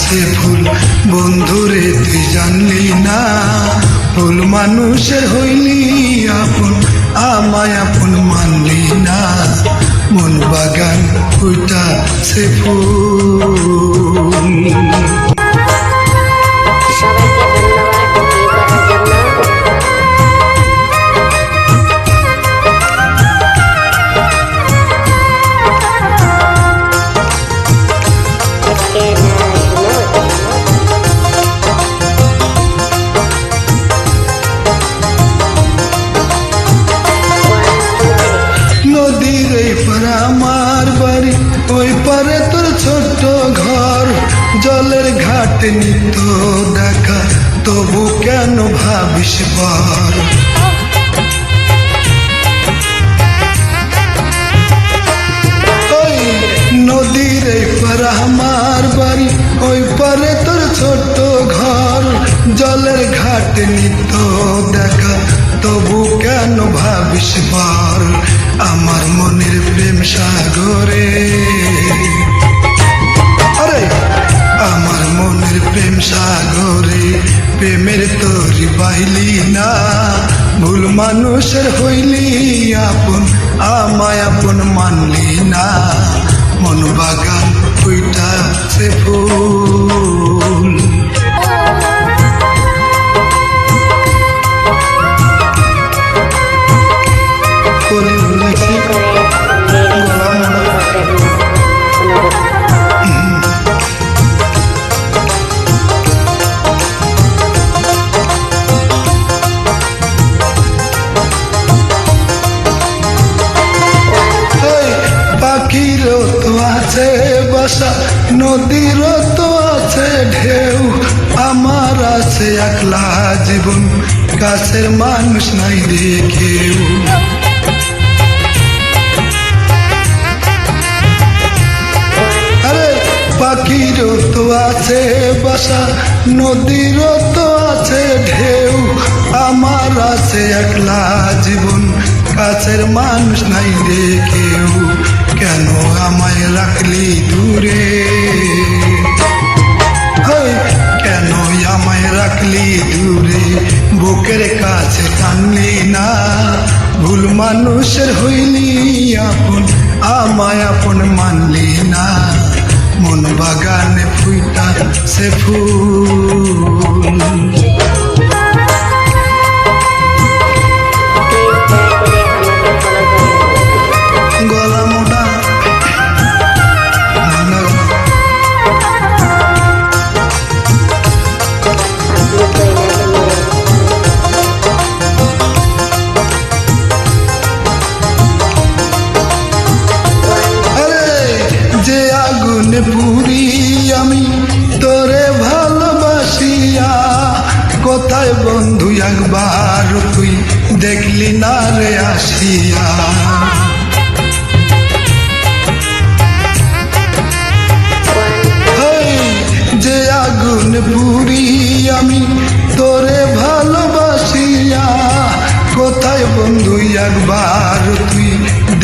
সে ফুল বন্ধুরে তুই জানলি না, ফুল মানুষের হইলি আপন, আমায় আপন মানলি না, মন বাগান ফুটা সে ফুল। নদীর এই পারে আমার বাড়ি, ওই পারে তোর ছোট্ট ঘর, জলের ঘাট নিত্য দেখা, তবু কেন ভাবিস বার। ওই নদীর এই পারে আমার বাড়ি, ওই পারে তোর ছোট্ট ঘর, জলের ঘাট নিত্য দেখা, তবু কেন ভাবিস বার। আমার মনের প্রেম সাগরে, আরে আমার মনের প্রেম সাগরে, প্রেমের তরি বাইলি না, ভুল মানুষের হইলি আপন, আমায় আপন মানলি না, মন বাগান ফুইটা সে ফুল। পাখিরও তো আছে বাসা, নদীরও তো আছে ঢেউ, আমার আছে একলা জীবন, কাছের মানুষ নাই রে কেউ। আরে পাখিরও তো আছে বাসা, নদীরও তো আছে ঢেউ, আমার আছে একলা জীবন, কাছের মানুষ নাই রে কেউ। কেন আমায় রাখলি দূরে, কেন আমায় রাখলি দূরে, বুকের কাছে টানলি না, ভুল মানুষের হইলি আপন, আমায় আপন মানলি না, মন বাগানে ফুইটা সে ফুল। পুরি আমি তোরে ভালোবাসিয়া, কোথায় বন্ধু একবার তুই দেখলি না রে আসিয়া। যে আগুন পুরি আমি তোরে ভালোবাসিয়া, কোথায় বন্ধু একবার তুই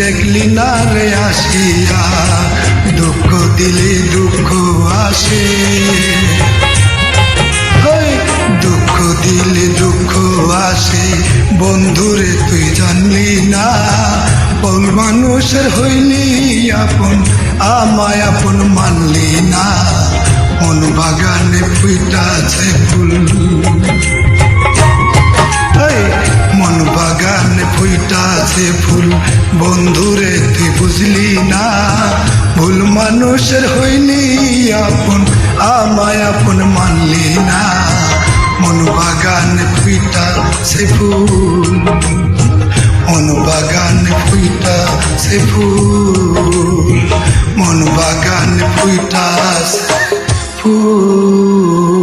দেখলি না রে আসিয়া। দুঃখ দিলে দুঃখ আসে, দুঃখ দিলে দুঃখ আসে, বন্ধুরে তুই জানলি না, বল মানুষের হইলি আপন, আমায় আপন মানলি না, মন বাগানে ফুইটাছে ফুল। মন বাগানে ফুইটাছে ফুল, বন্ধুরে তুই বুঝলি না, ভুল মানুষের হইলি আপন, আমায় আপন মানলি না, মন বাগানে ফুইটাছে ফুল, মন বাগানে ফুইটাছে ফুল, মন বাগানে ফুইটাছে ফুল।